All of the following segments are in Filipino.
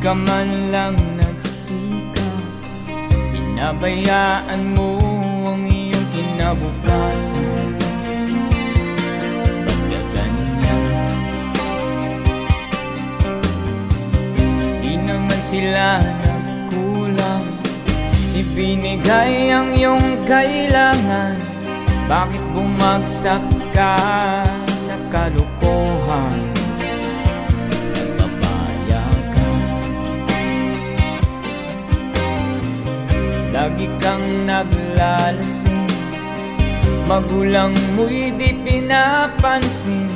ka man lang nagsikap, pinabayaan mo ang iyong kinabukasan. Ba't ka ganyan? Di naman sila nagkulang, ibinigay ang iyong kailangan. Bakit bumagsak ka sa kalokohan? Nagpapaya ka, lagi kang naglalasing, magulang mo'y di pinapansin.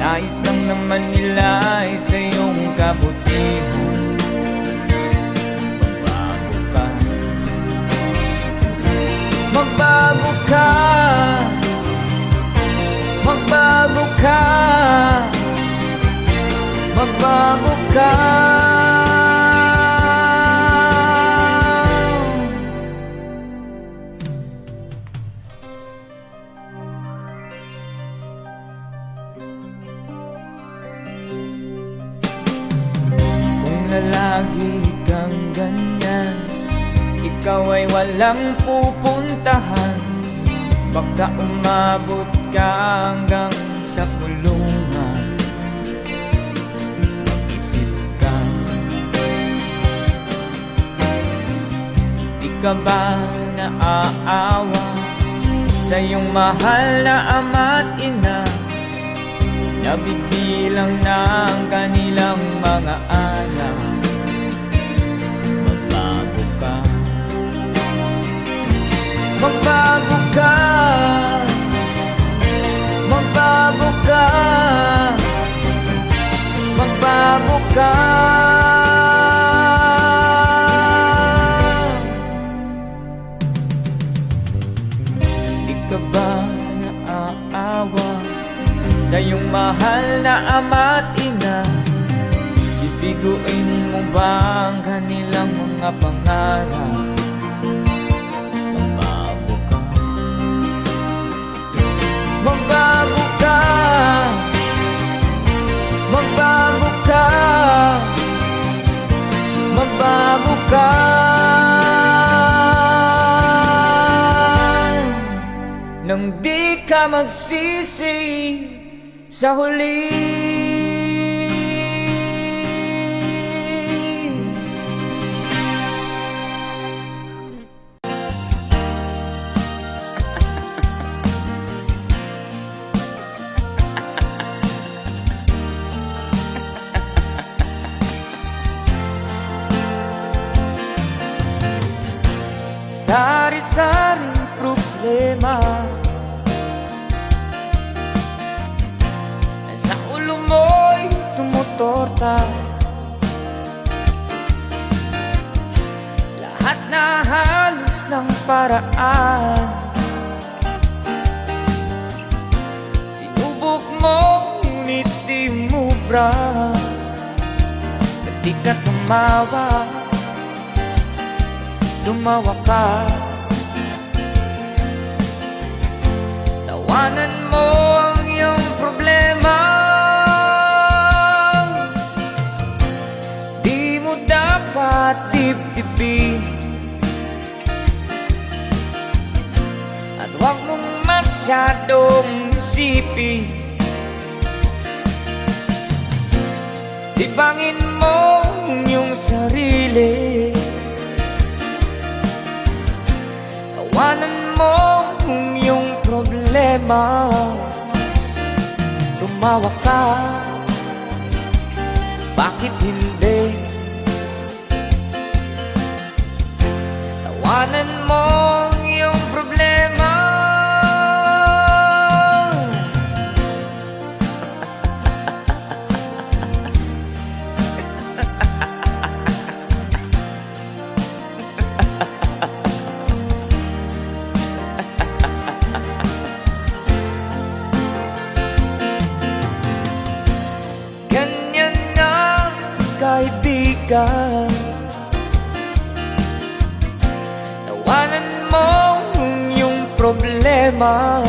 Nais lang naman nila ay sa iyong kabutihan. Magbago ka, magbago ka, magbago ka. Kung lalagi kang ganyan, ikaw ay walang pupuntahan. Baka umabot ka hanggang sa kulungan. Mag-isip ka, di ka ba naaawa sa iyong mahal na ama't ina? Nabibilang na ang kanilang mga anak. Magbago ka, magbago ka, magbago ka, magbago ka. Di ka ba naaawa sa iyong mahal na ama't ina? Bibiguin mo ba ang kanilang mga pangarap? Magbago ka, magbago ka, magbago ka. Nang di ka magsisi sa huli. Sari-saring problema sa ulo mo'y tumutorta. Lahat na halos ng paraan sinubok mo, ngunit di mo bra. Ba't di ka tumawa? Tumawa ka, tawanan mo ang iyong problema. Di mo dapat dibdibin, at huwag mong masyadong isipin. Libangin mo ang iyong sarili, tawanan mo ang iyong problema. Tumawa ka, bakit hindi? Tawanan mo ang iyong problema. Kaibigan, tawanan mo ang iyong problema.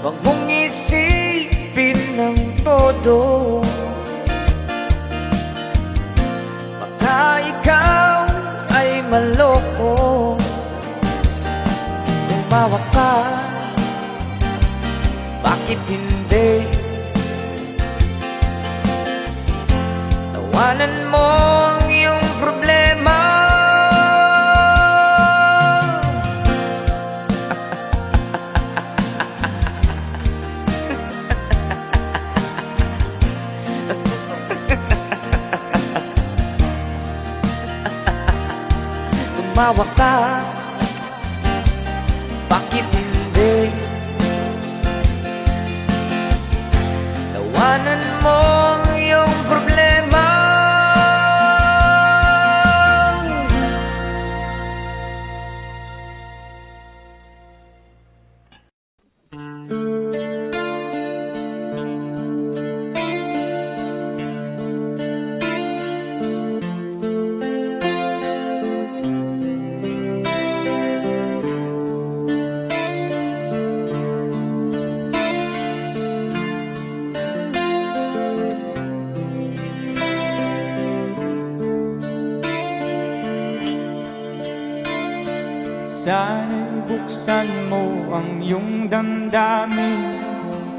Huwag mong isipin ng todo, nakakaloko. Tumawa ka, bakit hindi? Tawanan mo ang iyong problema. Tumawa ka, bakit hindi? Tawanan mo ang iyong problema. Sana'y buksan mo ang iyong damdamin,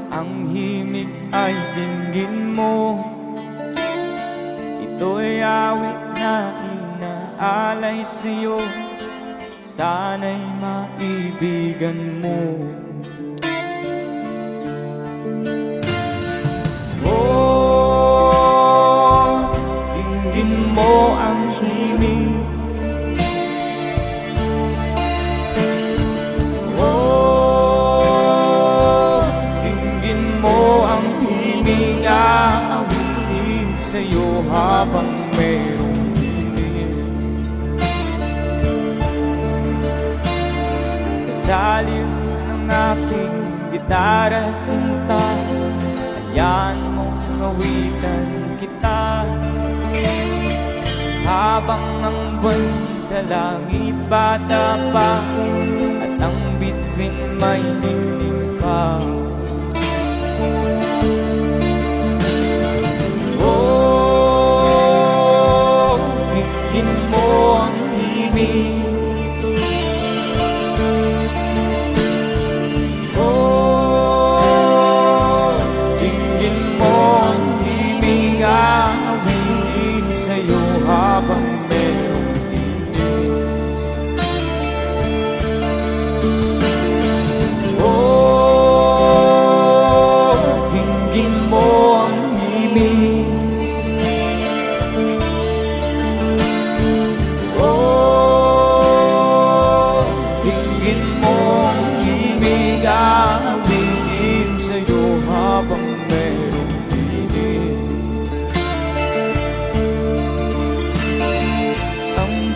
ang himig ay dinggin mo. Ito'y awit na inaalay sa'yo, sana'y maibigan mo. Oh, dinggin mo ang himig. Aawitin sa'yo habang mayroong himig. Sa saliw ng aking gitara sinta, hayaan mong awitan kita. Habang ang buwan sa langit bata pa, at ang bituin may dingding pa.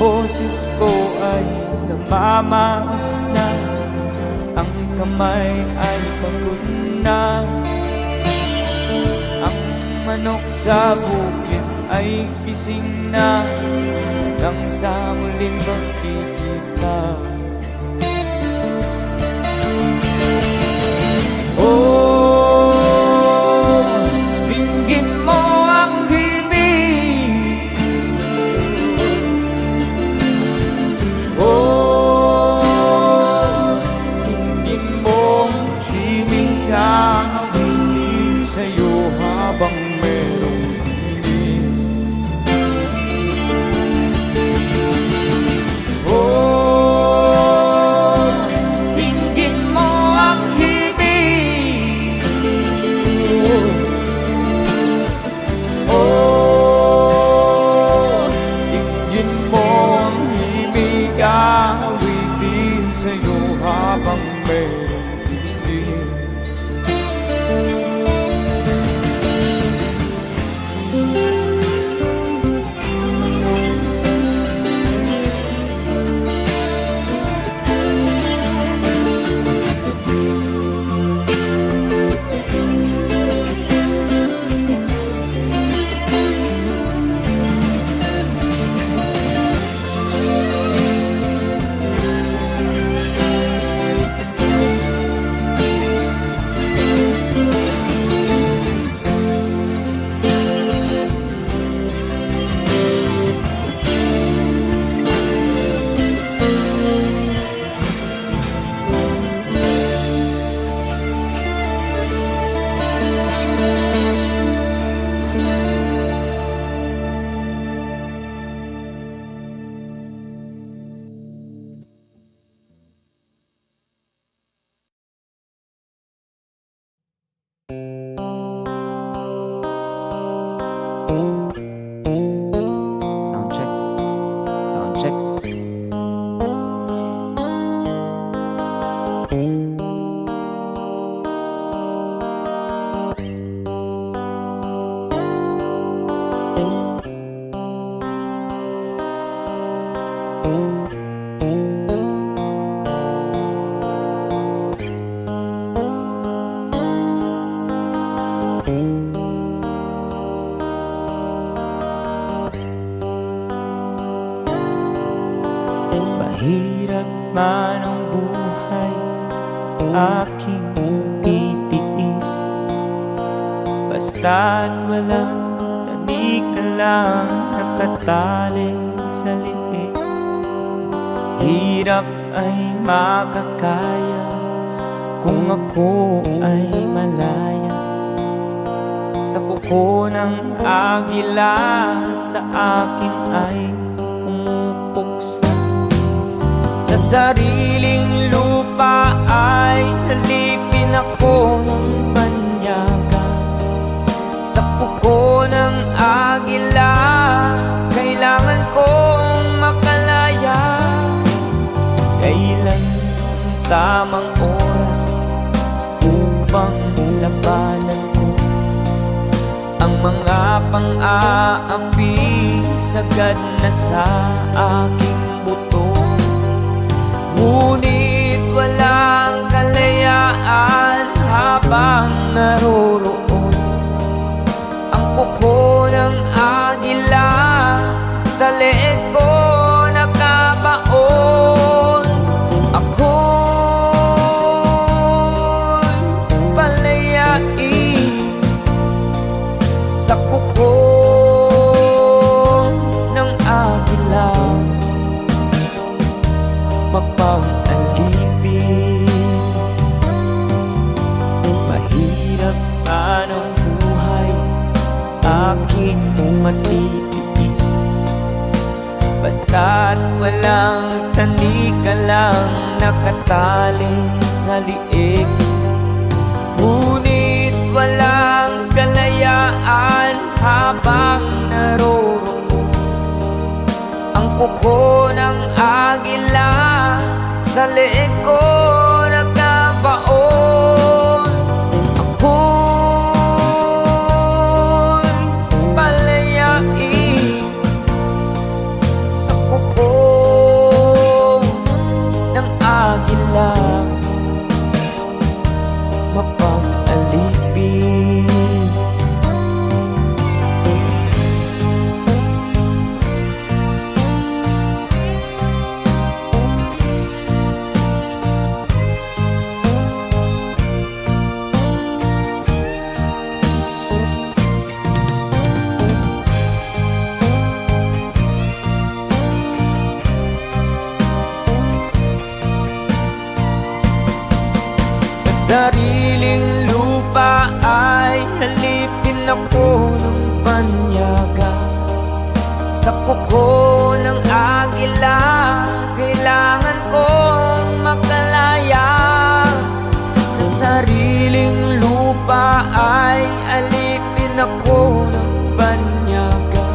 Boses ko ay namamaos na, ang kamay ay pagod na. Ang manok sa bukid ay gising na, hanggang sa muling magkikita. Oh, dinggin mo ang himig. Oh, dinggin mo ang himig, aawitin sa'yo habang merong himig. 哦。Mahirap man ang buhay, aking titiis. Basta't walang tanik ka lang nakatali sa liig. Hirap ay makakaya kung ako ay malaya sa kuko ng agila, sa akin ay pumupuksa. Sa sariling lupa ay halipin ako ng banyaga. Sa kuko ng agila, kailangan kong makalaya. Kailan ang tamang oras upang labanan ko ang mga pang-aapi sagad na sa aking buto? Ngunit walang kalayaan habang naroroon ang kuko ng agila sa leeg ko nakabaon. Ako'y palayain sa kuko ng agila, mapang-alipin. Mahirap man ang buhay, aking matitiis. Basta't walang tanik ka lang nakatali sa liig. Ngunit walang kalayaan habang naroroon ang kuko ng agila sa leeg ko nakabaon. Ako'y palayain sa kuko ng agila, mapang-alipin. Sariling lupa ay halipin ako ng banyaga. Sa kuko ng agila, kailangan kong makalaya. Sa sariling lupa ay halipin ako ng banyaga.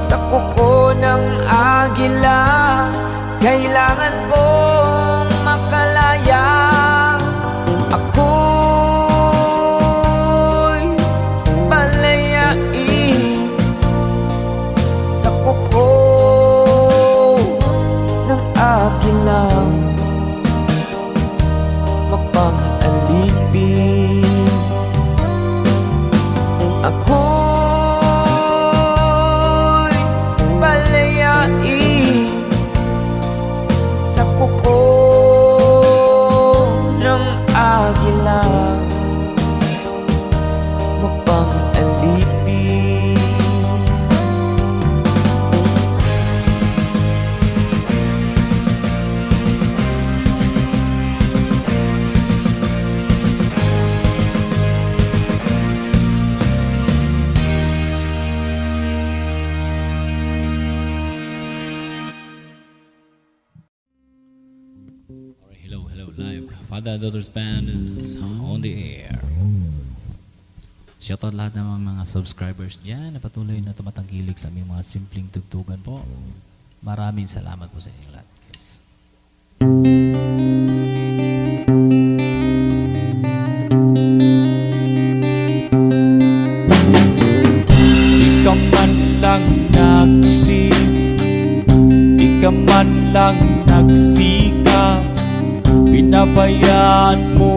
Sa kuko ng agila, kailangan kong makalaya. Ako'y palayain sa kuko ng agila, mapang-alipin. Ako'y palayain sa kuko ng agila, mapang-alipin. Alright, hello, live. Father Daughters Band is on the air. Shoutout lahat ng mga subscribers dyan na patuloy na tumatangkilik sa aming mga simpleng tugtugan po. Maraming salamat po sa inyo lahat, guys. Ikaw man lang nagising, ikaw lang nagsikap, pinabayaan mo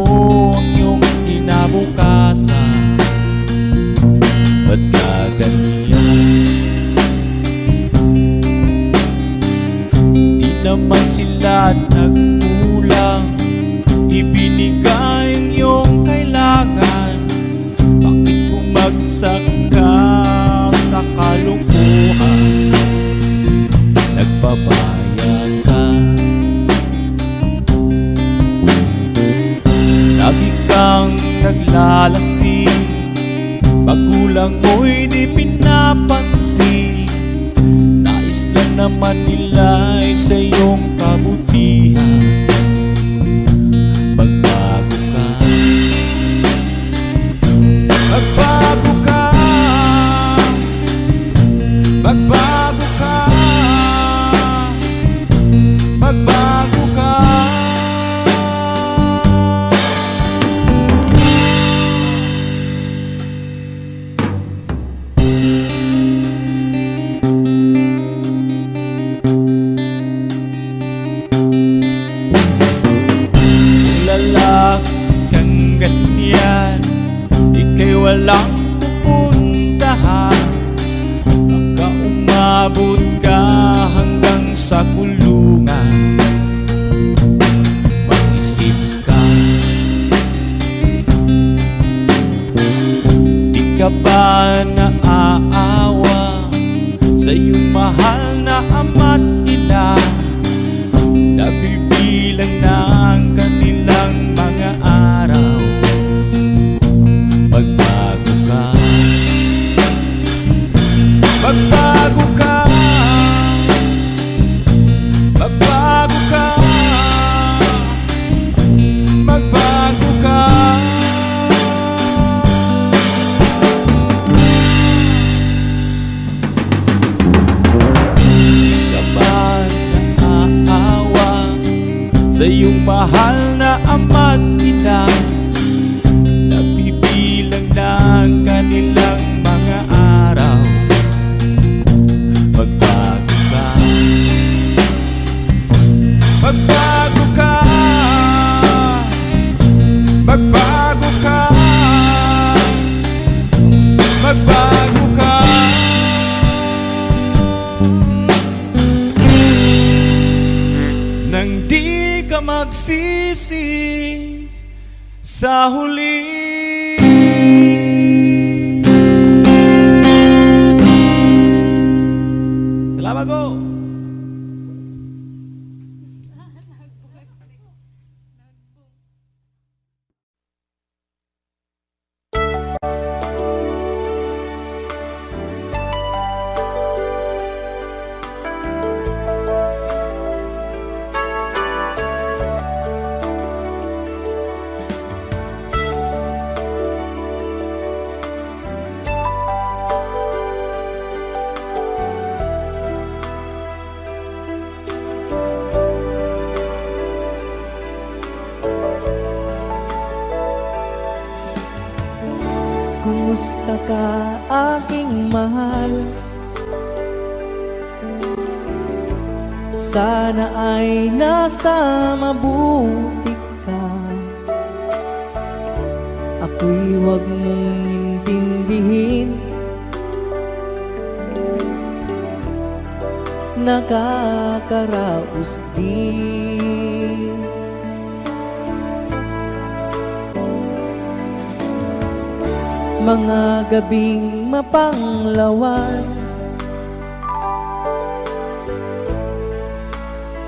ang iyong kinabukasan. Ba't ka ganyan? Di naman sila nagkulang, ibinigay ang iyong kailangan. Bakit bumagsak ka sa kalungkuhan? Nagbabayad ka, lagi kang naglalasing, magulang mo'y di pinapansin. Nais lang naman nila ay sa iyong kabutihan. Magbago ka, magbago ka, magbago ka, magbago ka. Kang ganyan, ika'y walang pupuntahan. Baka umabot ka hanggang sa kulungan. Mag-isip ka, di ka ba naaawa sa iyong mahal na ama't ina? Nabibilang na ang kanilang mga araw. Magbago ka, magbago ka, magbago ka, magbago ka. Di ka ba naaawa sa iyong mahal na ama't ina? Nabibilang na ang kanilang mga araw. Magbago ka, magbago ka, magbago ka, magbago ka. Nang di ka magsisi sa huli. Salamat po. Kumusta ka, aking mahal? Sana ay nasa mabuti ka. Ako'y huwag mong intindihin, nakakaraos din. Mga gabing mapanglawan,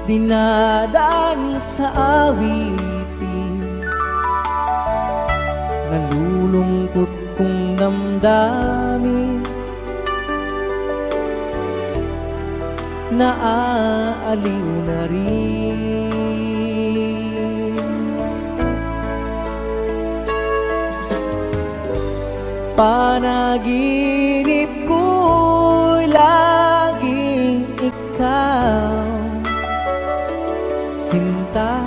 dinadaan sa awitin, nalulungkot kong damdamin, naaaliw na rin. Panaginip ko'y laging ikaw, sinta.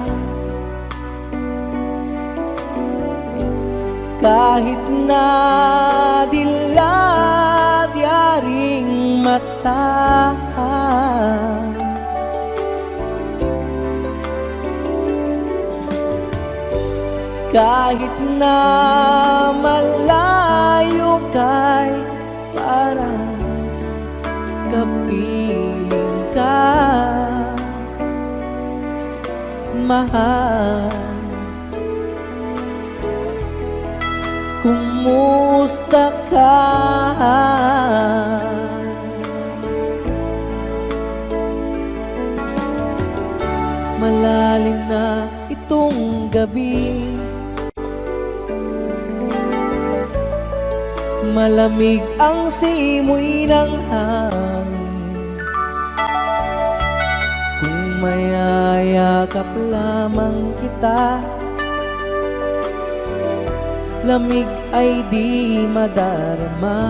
Kahit na dilat yaring mata, kahit na malayo kay parang kapiling ka, mahal. Kumusta ka? Malalim na itong gabi, malamig ang simoy ng hangin. Kung mayayakap lamang kita, lamig ay di madarama.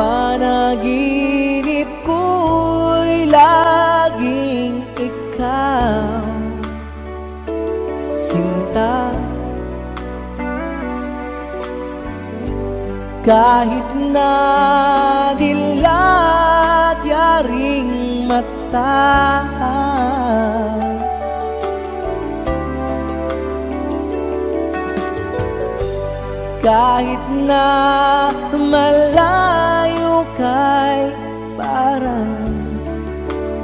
Panaginip ko'y laging ikaw, sinta. Kahit na dilat yaring mata, kahit na malayo kay parang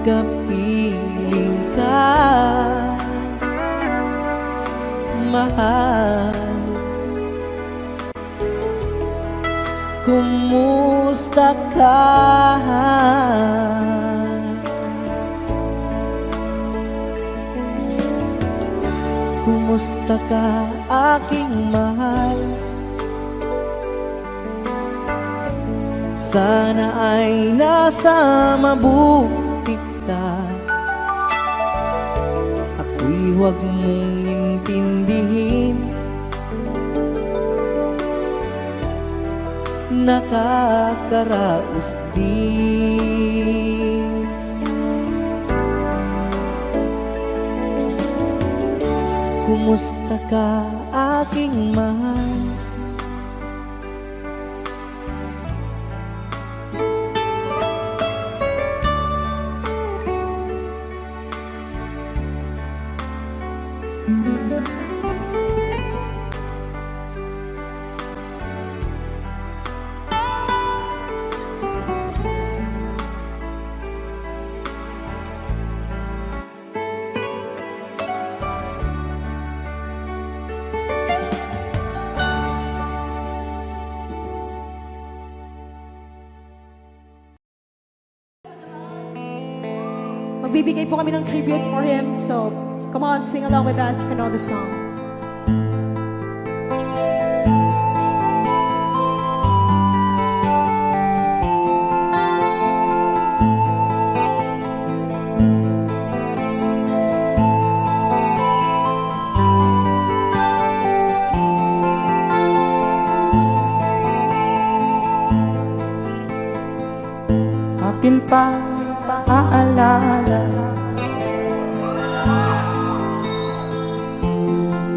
kapiling ka, mahal. Kumusta ka? Kumusta ka, aking mahal? Sana ay nasa mabuti ka. Ako'y huwag mong intindihin, nakakaraos din. Kumusta ka, aking mahal? Magbibigay po kami ng tribute for him. So, come on, sing along with us if you know the song. Akin pang paalala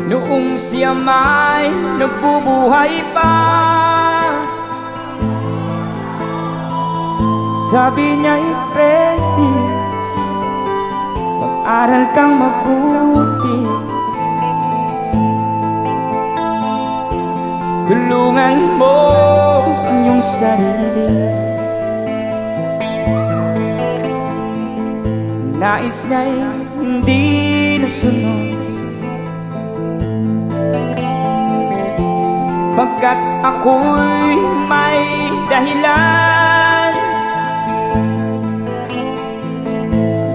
noong siya may nabubuhay pa. Sabi niya'y Freddy, mag-aral kang mabuti, tulungan mo ang iyong sarili. Nais niya'y hindi nasunod, pagkat ako'y may dahilan.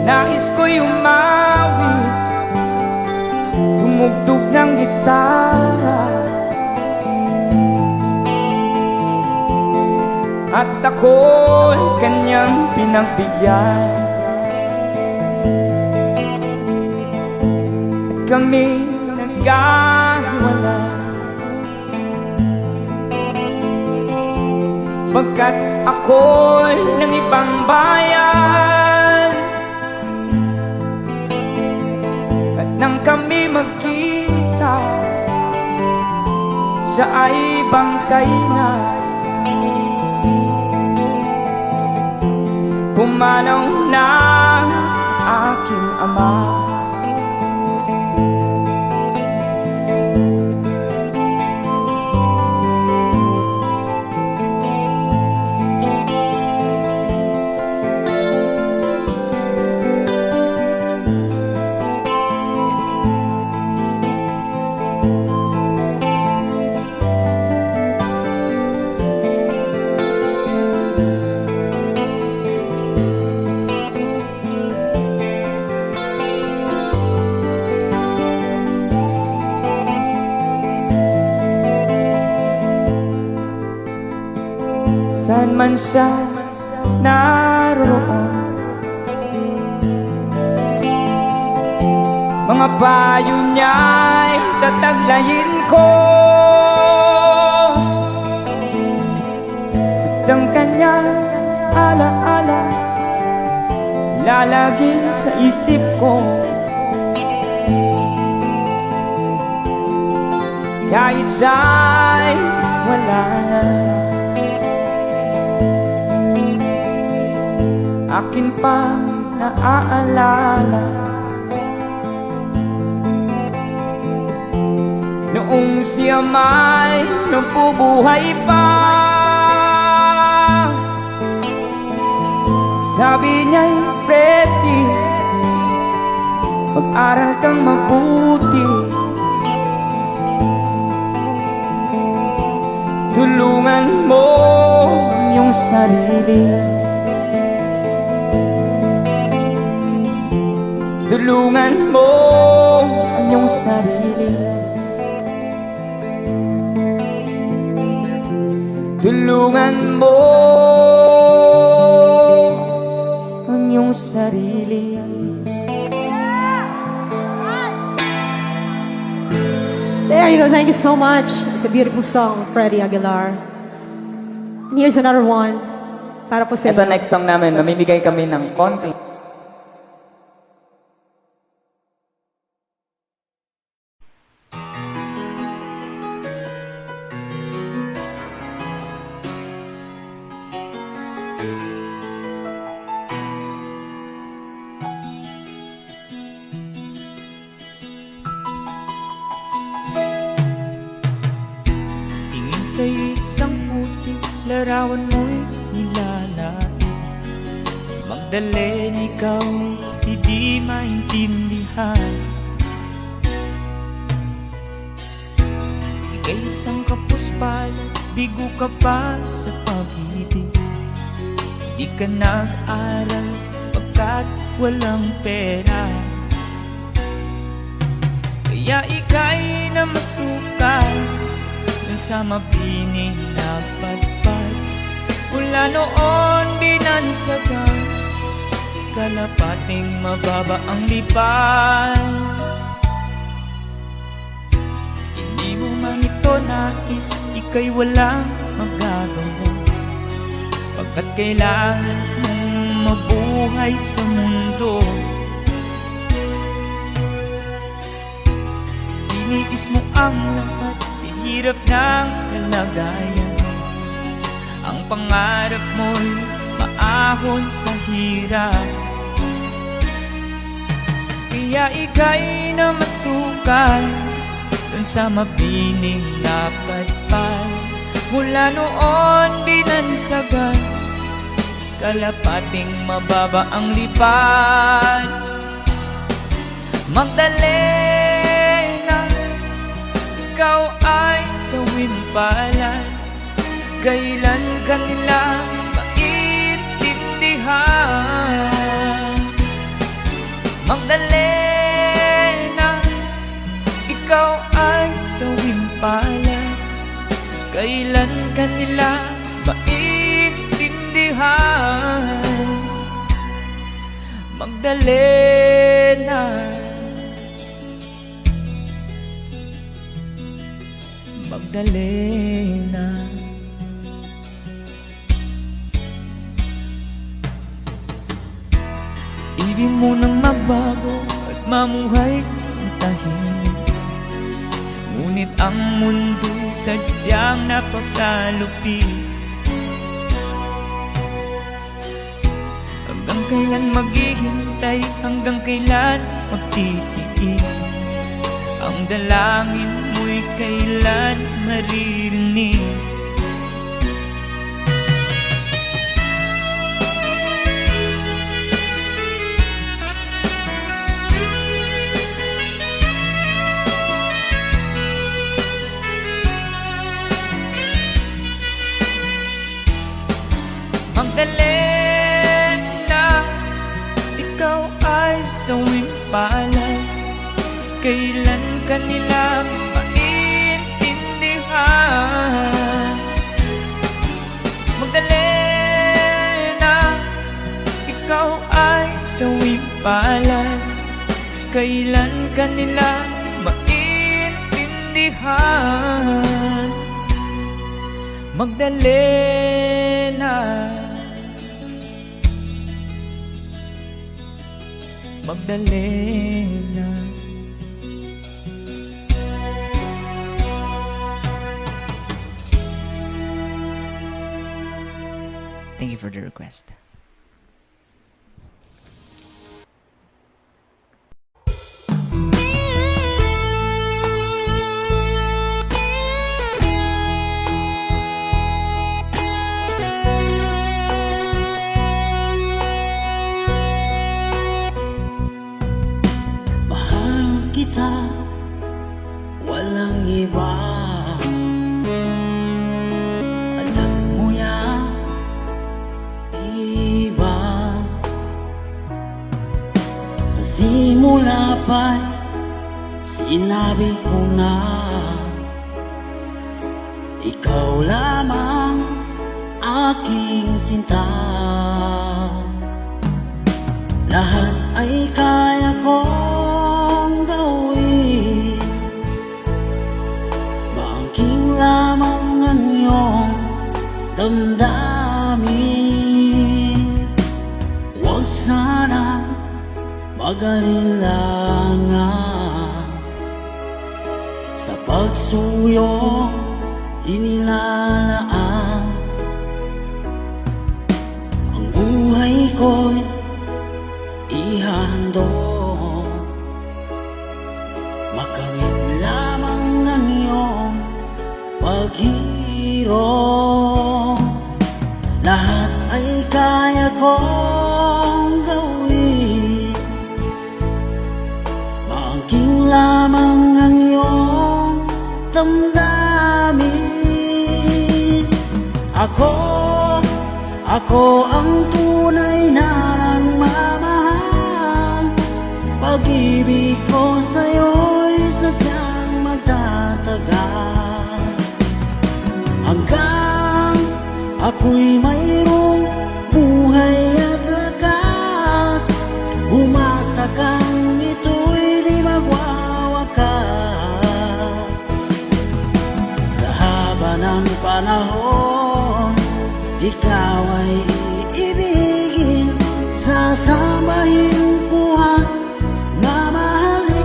Nais ko'y umawi, tumugtog ng gitara, at ako'y kanyang pinagbigyan. Kami nagkahiwalay, pagkat ako'y ng ibang bayan. At nang kami magkita, siya ay bangkay na. pumanaw na aking ama. Saan man siya naroon, mga payo niya'y tataglayin ko, at ang kanyang alaala lalaging sa isip ko. Kahit siya'y wala na, akin pa naaalala noong siya may nabubuhay pa. Sabi niya'y, Freddy, mag-aral kang mabuti, tulungan mo yung sarili, tulungan mo ang iyong sarili, tulungan mo ang iyong sarili. There you go. Thank you so much. It's a beautiful song, Freddie Aguilar. And here's another one. Para po sa Ito next song namin, mamimigay kami ng konting sa isang puti, larawan mo'y nilalait. Magdalena ikaw, hindi maintindihan. Ika'y isang kapuspalan, bigo ka pa sa pag-ibig. Di ka nag-aral pagkat walang pera, kaya ika'y namasukan sa mabining na padpad. Mula noon binansagan, kalapating mababa ang lipad. Hindi mo man ito nais, ika'y walang magagawa, pagkat kailangan mong mabuhay sa mundo. Iniis mo ang lahat, hirap ng kalagayan. Ang pangarap mo'y maahon sa hirap, kaya ika'y namasukan dun sa mabining na padpad. Mula noon binansagan, kalapating mababa ang lipad. Magdalena, ikaw ay sawimpalan, kailan ka nila maintindihan? Magdalena, ikaw ay sawimpalan, kailan ka nila maintindihan? Magdalena, Magdalena. Ibig mo nang magbago at mamuhay ng tahimik, ngunit ang mundo'y sadyang napakalupit. Hanggang kailan maghihintay, hanggang kailan magtitiis? Ang dalangin mo'y kailan maririnig? Magdalena, ikaw ay sawing palad. Kailan ka nila maintindihan? Magdalena, ikaw ay sawing palad. Kailan ka nila maintindihan? Magdalena, Magdalena. Thank you for the request. Mahal kita, walang iba. Alam mo yan, diba? Sa simula pa'y sinabi ko na ikaw lamang aking sinta. Lahat ay kaya kong gawin, maangking lamang ang iyong damdamin. Huwag sana mag-alilangan sa pagsuyo inilalaan. Ang buhay ko'y ihandog, makamit lamang ang iyong paghirap. Lahat ay kaya kong gawin, maangking lamang ang iyong damdamin. Ako ang tunay na nagmamahal. Pag-ibig ko sa'yo'y sadyang magtatagal, hanggang ako'y mayroong buhay at lakas. Umasa kang ito'y di magwawakas. Sa haba ng panahon, ikaw ay iibigin, sasambahin ko at mamahalin.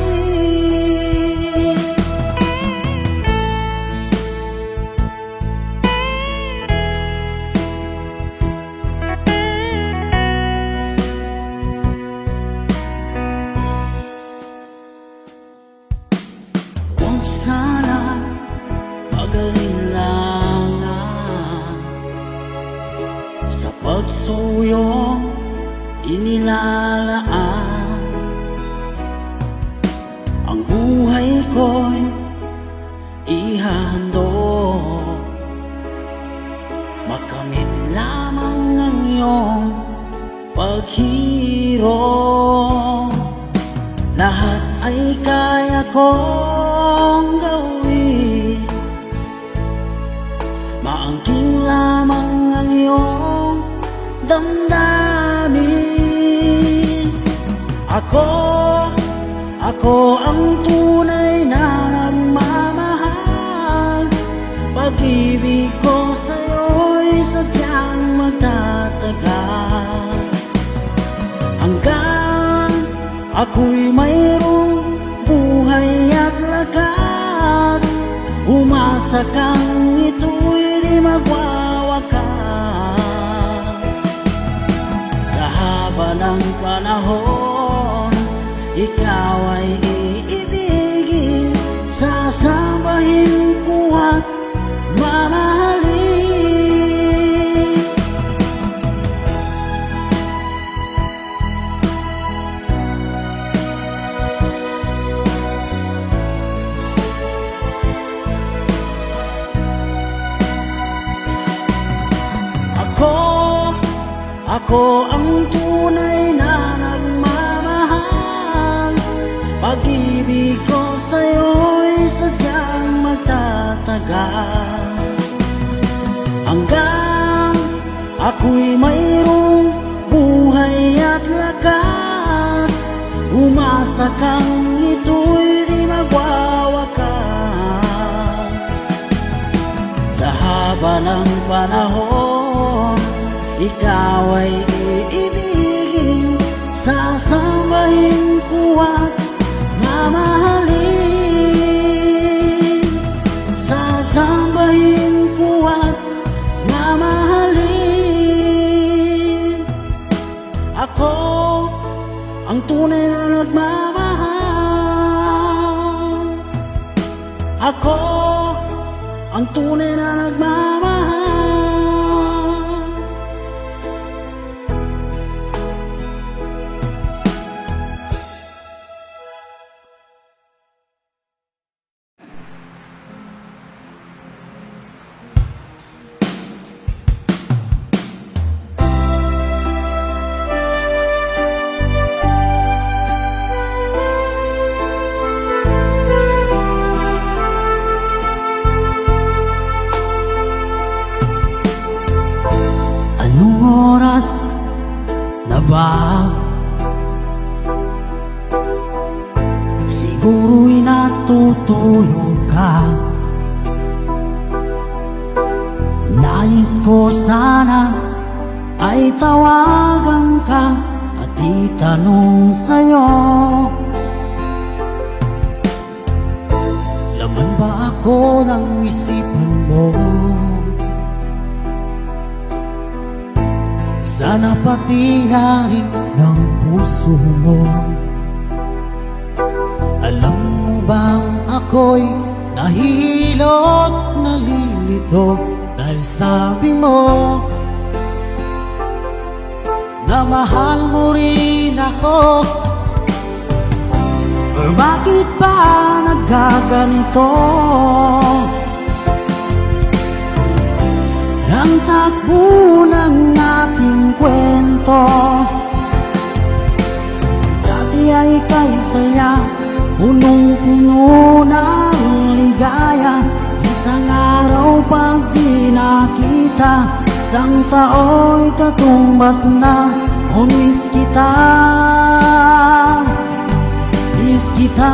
Huwag sana mag-alilangan sa pagsuyong inilalaan. Ang buhay ko'y ihandog, makamit lamang ang iyong paghirap. Lahat ay kaya kong gawin, maangking lamang ang iyong damdamin. Ako ang tunay na nagmamahal. Pag-ibig ko sa'yo'y sadyang magtatagal, hanggang ako'y mayroong buhay at lakas. Umasa kang ito'y di magwawakas. Sa haba Ako ang tunay na nagmamahal. Pag-ibig ko sa'yo'y sadyang magtatagal. Hanggang ako'y mayroong buhay at lakas, umasa kang ito'y di magwawakas. Sa haba ng panahon, ikaw ay iibigin, sasambahin ko at mamahalin. Sasambahin ko at mamahalin. Ako ang tunay na nagmamahal. Ako ang tunay na nagmamahal. Anong oras na ba? Siguro'y natutulog ka. Nais ko sana ay tawagan ka at itanong sa'yo, laman ba ako ng isipan mo? Sana pati na rin ng puso mo. Alam mo bang ako'y nahihilo at nalilito dahil sabi mo na mahal mo rin ako. Pero bakit ba nagkaganito? Ang takbo ng ating kwento, dati ay kay saya, punong-puno ng ligaya. Isang araw pag di nakita, isang tao'y katumbas na. O miss kita, miss kita.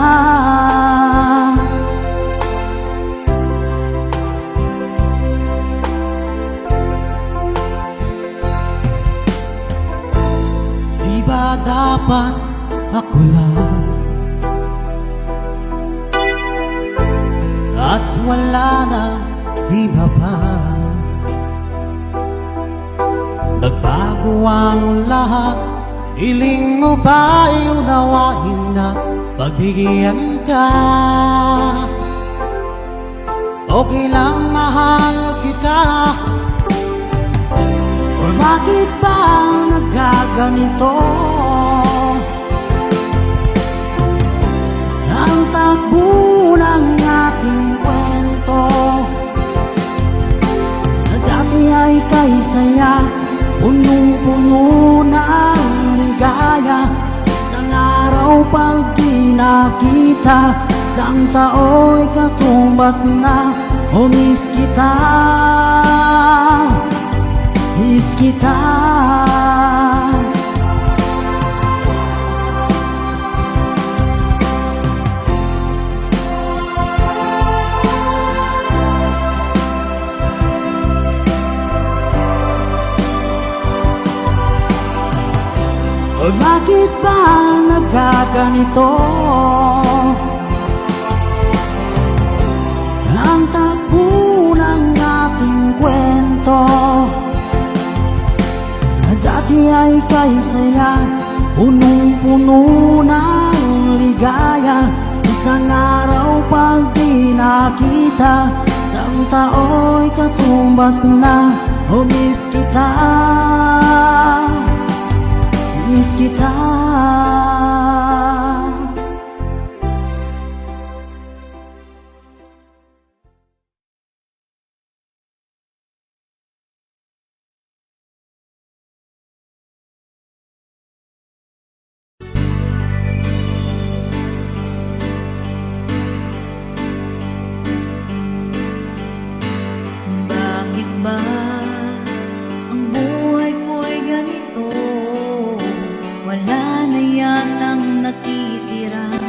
Di ba dapat ako lang at wala na iba pa? Nagbago ang lahat, hiling mo ba'y unawain at pagbigyan ka? Okay lang mahal kita. Or bakit ba nagkaganito? Ang takbo ng ating kwento, na dati ay kay saya, punong-puno ng ligaya. Isang araw pag di nakita, isang tao'y katumbas na. O miss kita, miss kita. O bakit ba nagkaganito? Ang takbo ng ating kwento, na dati ay kay saya, punong-puno ng ligaya. Isang araw pag di nakita, isang tao'y katumbas na. O miss kita, miss kita. ba ang buhay ko'y ganito? Wala na yatang natitirang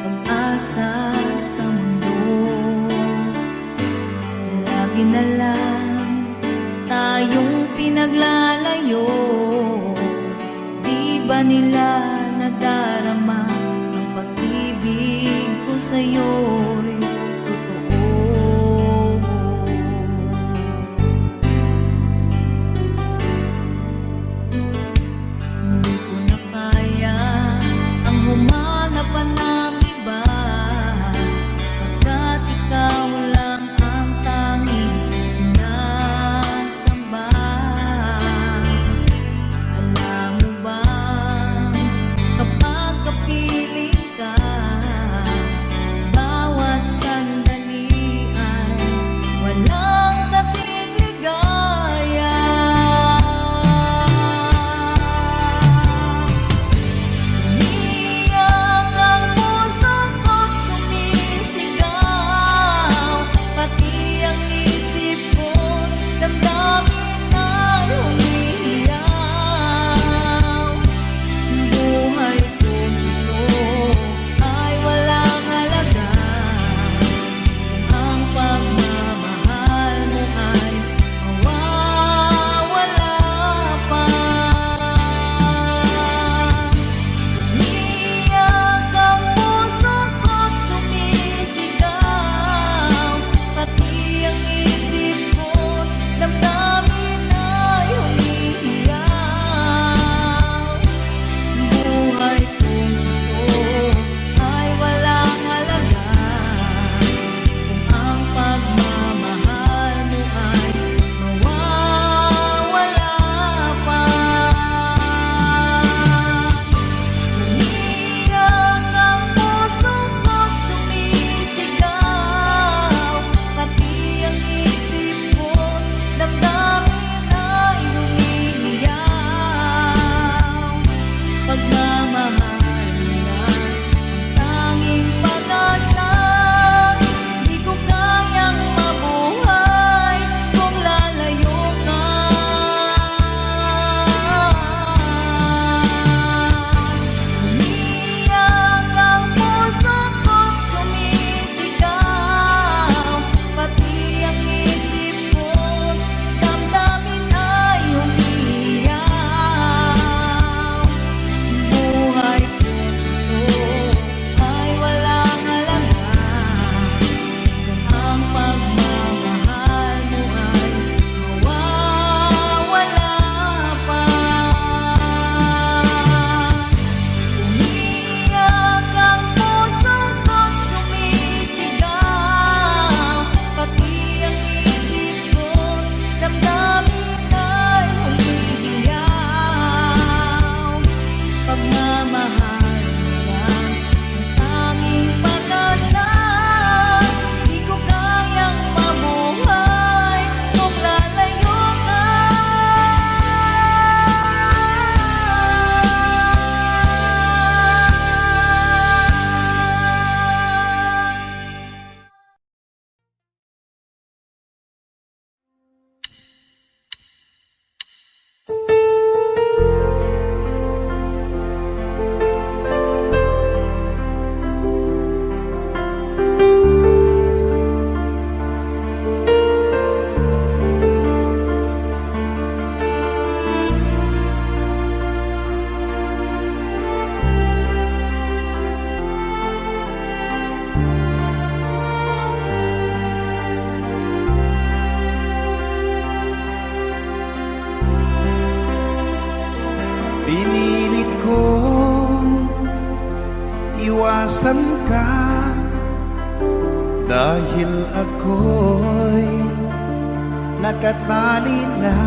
pag-asa sa mundo. Lagi na lang tayong pinaglalayo. Di ba nila nadarama ang pag-ibig ko sa'yo'y totoo? Hindi ko na kaya ang humanap pa ng iba, pagkat ikaw lang ang tanging sinasamba. Alam mo ba, kapag kapiling ka, bawat sandali ay walang kasing ligaya. Umiiyak ang puso ko't sumisigaw, pati ang isip ko't damdamin ay humihiyaw. Buhay kong ito ay walang halaga kung ang pagmamahal mo ay mawawala pa. Umiiyak ang puso ko't sumisigaw, pati ang isip ko't damdamin ay humihiyaw. Buhay kong ito ay walang halaga kung ang pagmamahal mo ay mawawala pa. Umiiyak ang puso ko't sumisigaw, pati ang isip ko't damdamin ay humihiyaw. Pagmamahal mo lang ang tanging pag-asa. Di ko kayang mabuhay kung lalayo ka. Umiiyak ang puso ko't sumisigaw, pati ang isip ko't damdamin ay humihiyaw. Buhay kong ito ay walang halaga kung ang pagmamahal mo ay mawawala pa. Umiiyak ang puso ko't sumisigaw, pati ang isip ko't damdamin ay humihiyaw. Pagmamahal mo lang ang tanging pag-asa. Di ko kayang mabuhay kung lalayo ka. Pinilit kong iwasan ka dahil ako'y nakatali na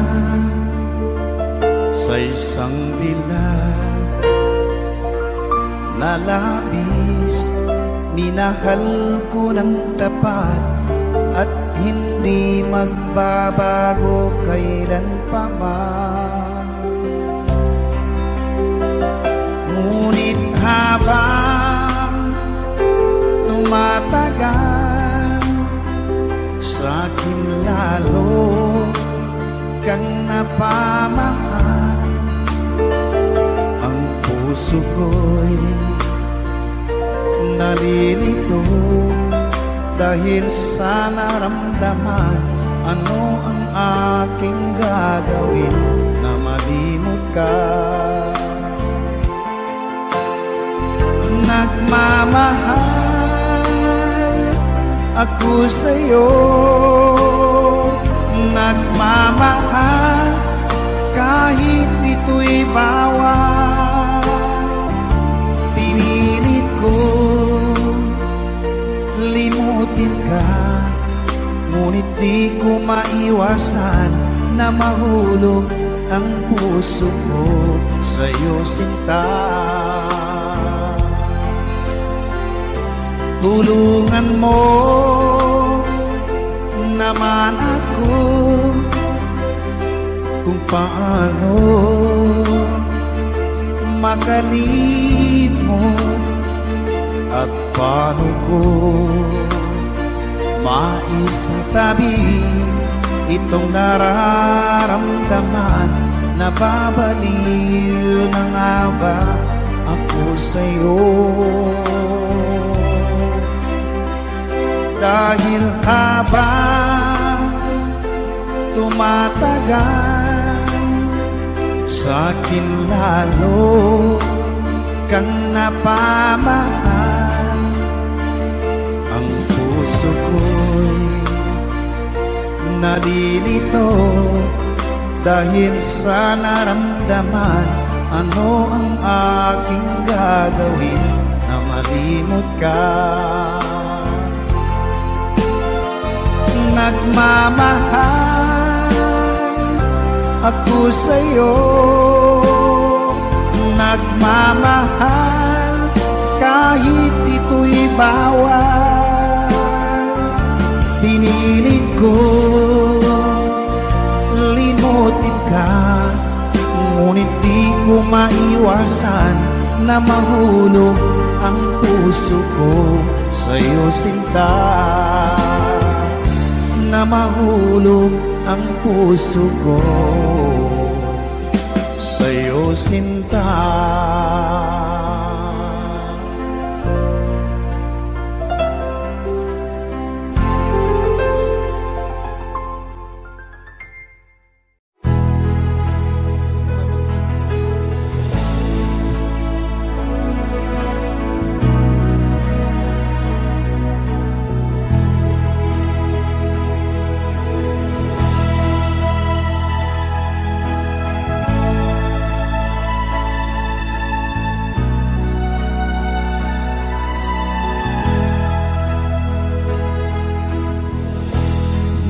sa isang bilag na labis. Minahal ko ng tapat at hindi magbabago kailan pa man. Ngunit habang tumatagal, sa akin lalo Dahil sa naramdaman, ano ang aking gagawin na malimot ka? Nagmamahal ako sa'yo, nagmamahal kahit ito'y bawal. Pinilit ko limutin ka, ngunit di ko maiwasan na mahulog ang puso ko sa'yo, sinta. Tulungan mo naman ako kung paano makalimot at paano ko maisatabi itong nararamdaman. Nababaliw na nga ba ako sa'yo? Dahil habang tumatagal, sa'kin lalo kang napamahal. Ang puso ko'y nalilito dahil sa naramdaman. Ano ang aking gagawin na malimot ka? Nagmamahal ako sa'yo, nagmamahal kahit ito'y bawal. Pinilit ko limutin ka, ngunit di ko maiwasan na mahulog ang puso ko sa'yo, sinta. Na mahulog ang puso ko sa'yo, sinta.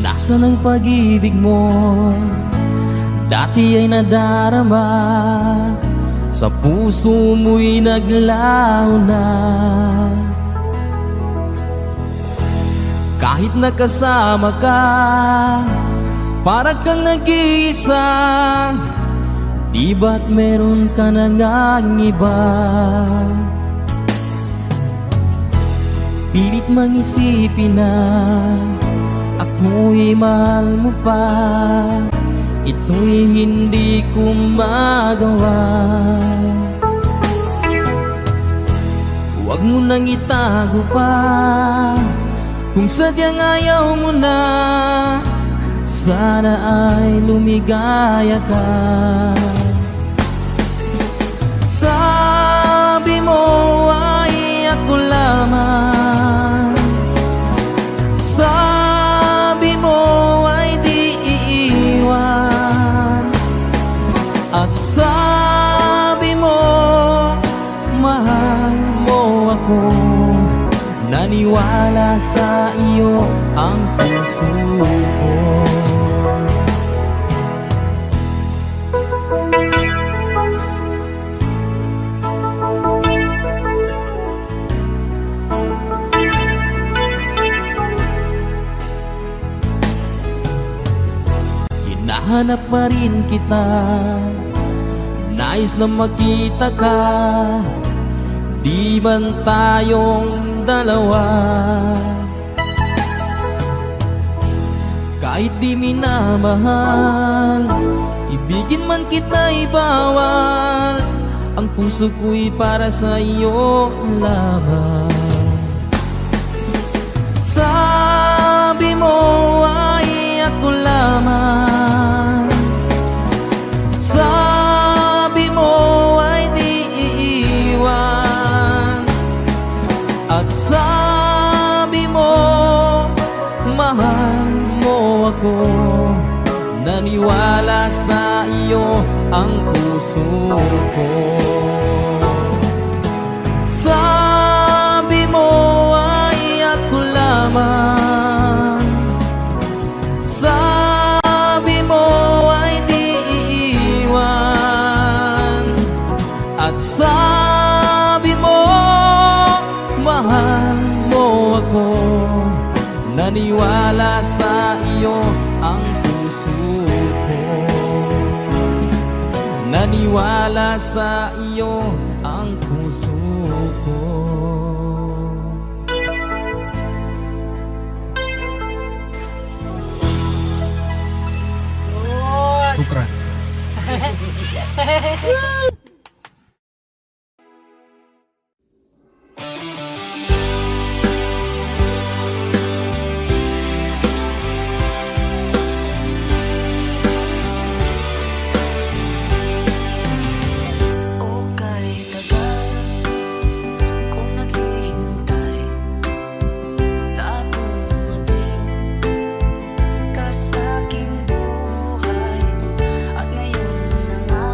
Nasaan ang pag-ibig mo? Dati ay nadarama, sa puso mo'y naglaho na. Kahit nakasama ka, parang kang nag-iisa. Di ba't meron ka na ngang iba? Pilit mang isipin na ako'y mahal mo pa, ito'y hindi ko magawa. Huwag mo nang itago pa, kung sadyang ayaw mo na, sana ay lumigaya ka. Sabi mo ay ako lamang, sabi mo ay di iiwan, at sabi mo mahal mo ako. Naniwala sa iyo ang puso ko. Hinahanap pa rin kita, nais na makita ka. Di man tayong dalawa, kahit di minamahal, ibigin man kita'y bawal. Ang puso ko'y para sa iyo lamang. Sabi mo ay ako lamang, sabi mo ay di iiwan, at sabi mo mahal mo ako. Naniwala sa iyo ang puso ko. Sabi mo ay ako lamang, sabi mo ay di iiwan, at sabi mo mahal mo ako. Naniwala sa iyo ang puso ko. Naniwala sa iyo ang puso ko. Sukran. O kahit tagal kung naghihintay, taong dumating ka sa aking buhay. At ngayon na nga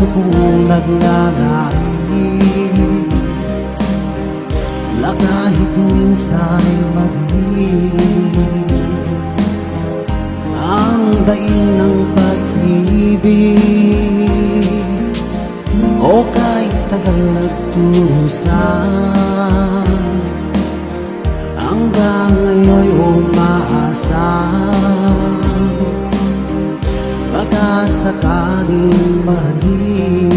puso kong nagnanais na kahit minsan'y madilim ang daing ng pag-ibig o kahit tagal nagturusan hanggang ngayon'y umaasa baka sakaling mahalin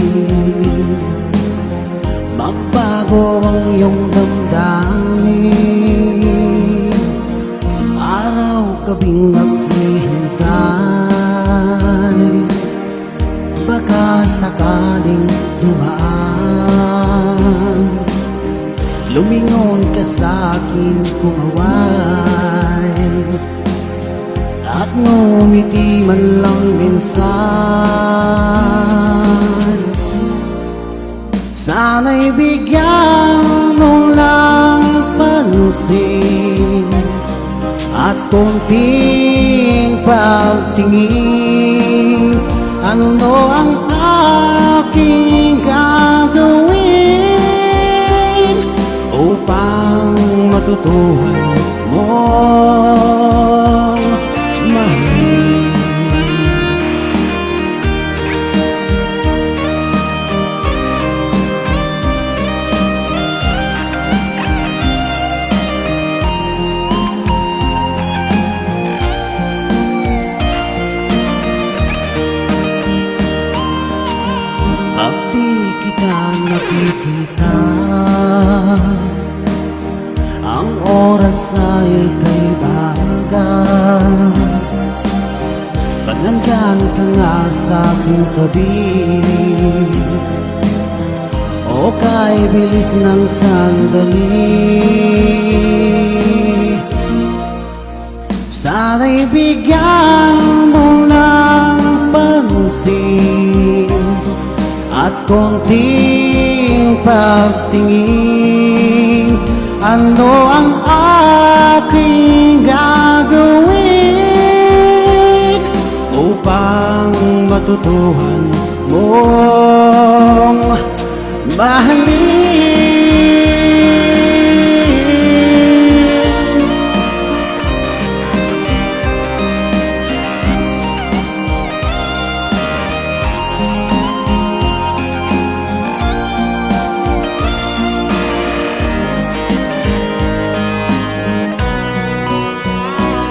magbago ang iyong damdamin araw-gabing naghihintay baka sakaling dumaan lumingon ka sa akin kung away at ngumiti man lang minsan sana'y bigyan mo lang pansin at konting pagtingin ano ang aking gagawin upang matutuhan mo mahalin. Pag di kita nakikita ang oras ay kay bagal pag nandyan ka nga sa aking tabi o kay bilis ng sandali sana'y bigyan mo ng pansin at konting pagtingin ano ang aking gagawin upang matutuhan mong mahalin.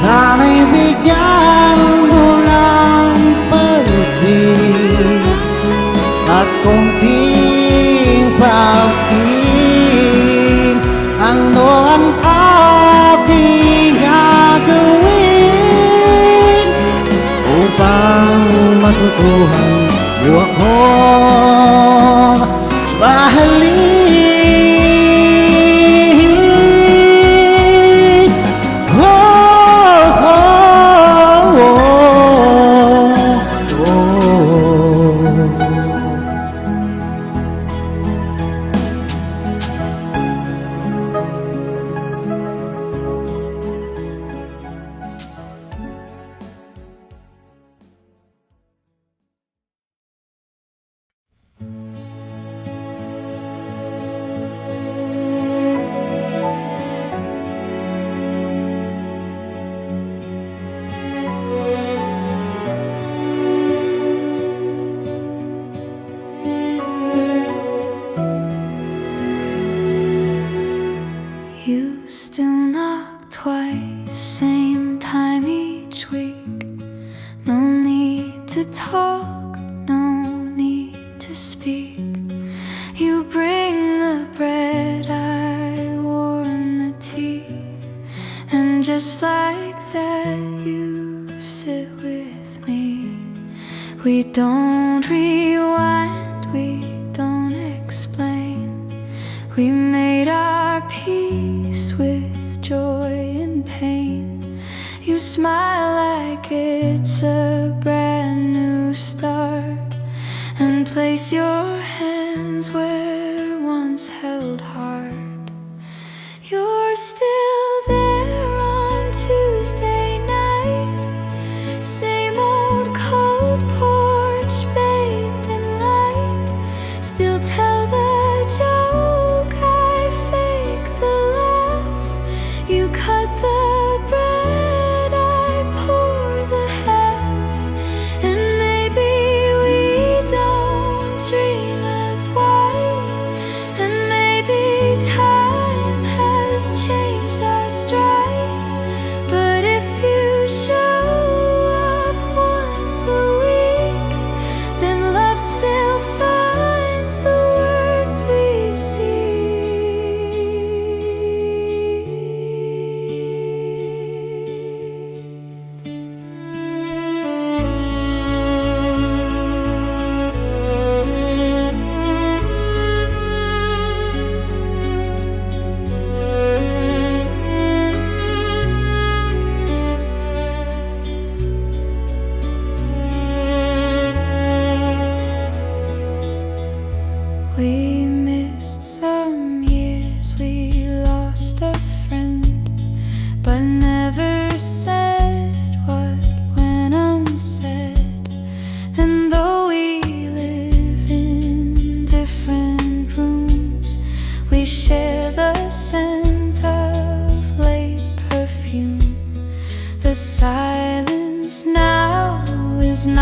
Sana'y bigyan mo lang pansin at konting pagtingin ano ang aking gagawin upang matutuhan mo akong mahalin. You still knock twice, same time each week. No need to talk, no need to speak. You bring the bread, I warm the tea, and just like that you sit with me. We don't rewind, we don't explain. We made our peace with joy and pain. You smile like it's a brand new start, and place your hands where once held hard. You're still there on Tuesday night, same old cold porch bathed in light.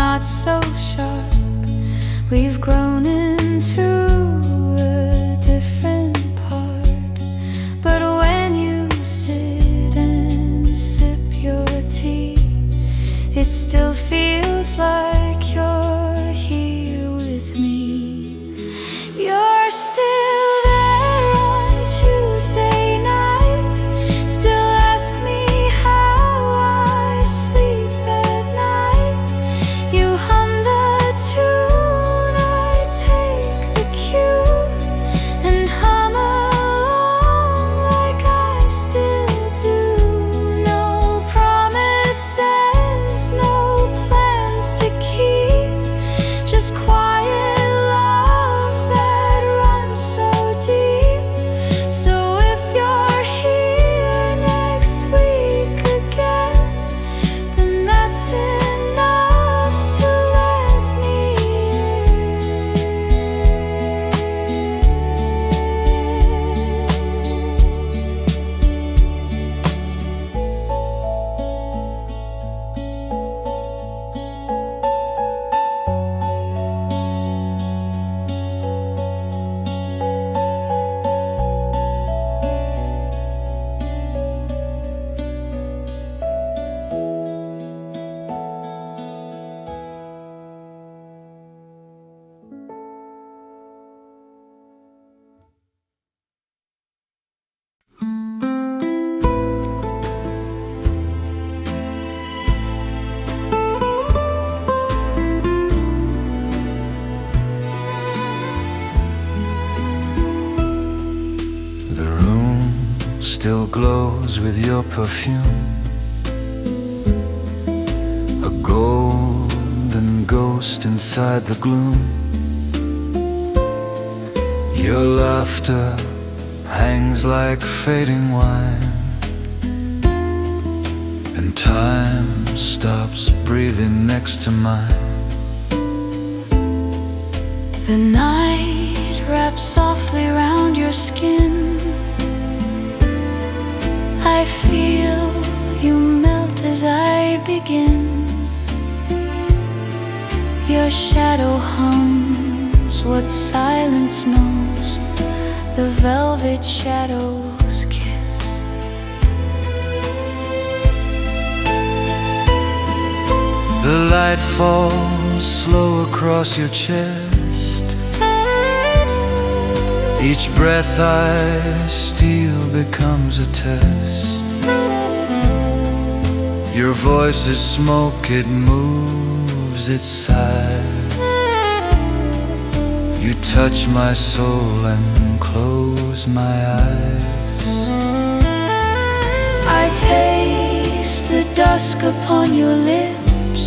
not so sharp. We've grown into a different part. But when you sit and sip your tea, it still feels like you're here with me. You're still there on Tuesday night, still ask me how I sleep at night. You hum the tune, I take the cue and hum along like I still do. No promises, no plans to keep, just quiet love that runs so deep. So if you're here next week again, then that's enough to let me The room still glows with your perfume, a golden ghost inside the gloom. Your laughter hangs like fading wine, and time stops breathing next to mine. The night wraps softly round your skin. I feel you melt as I begin. Your shadow hums what silence knows. The velvet shadows kiss. The light falls slow across your chest. Each breath I steal becomes a test. Your voice is smoke, it moves, it sighs. You touch my soul and close my eyes. I taste the dusk upon your lips.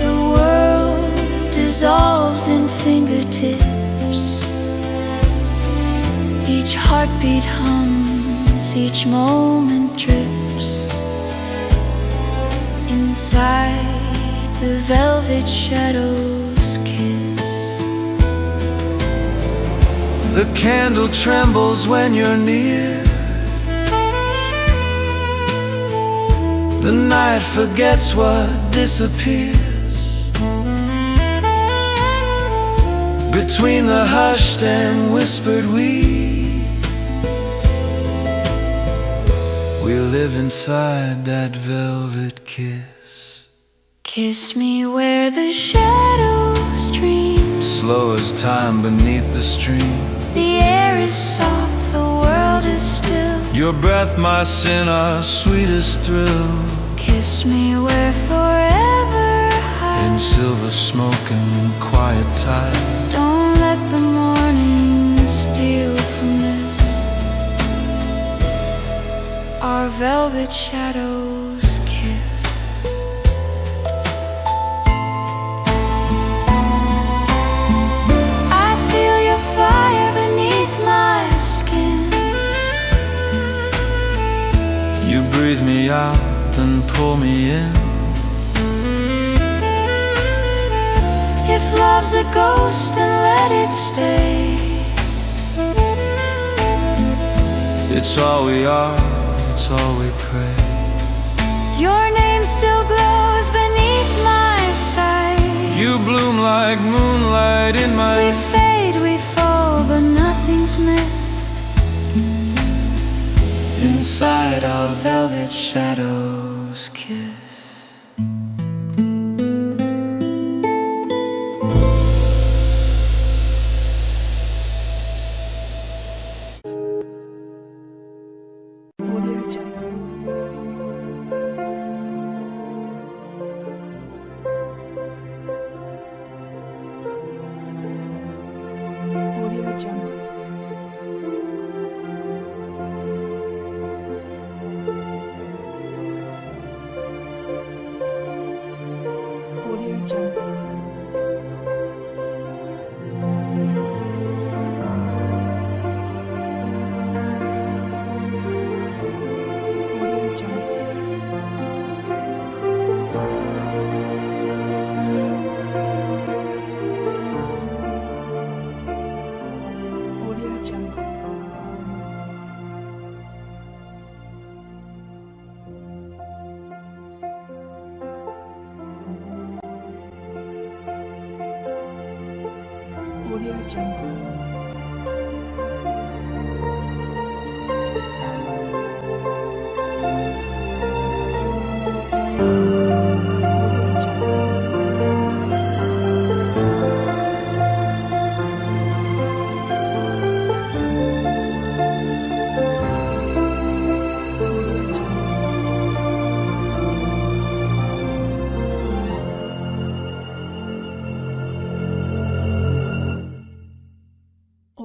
The world dissolves in fingertips. Each heartbeat hums, each moment drips. Inside the velvet shadows kiss. The candle trembles when you're near. The night forgets what disappears. Between the hushed and whispered we live inside that velvet kiss. Kiss me where the shadows dream. Slow as time beneath the stream. The air is soft, the world is still. Your breath, my sin, our sweetest thrill. Kiss me where forever hides. In silver smoke and quiet tide. Don't let the morning steal from this. Our velvet shadows kiss. I feel your fire beneath my skin. You breathe me out, then pull me in. If love's a ghost, then let it stay. It's all we are, it's all we pray. Your name still glows beneath like moonlight in my We fade, we fall, but nothing's missed. inside our velvet shadows kiss.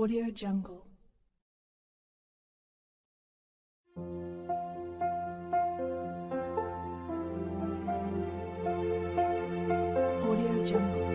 Audio Jungle. Audio Jungle.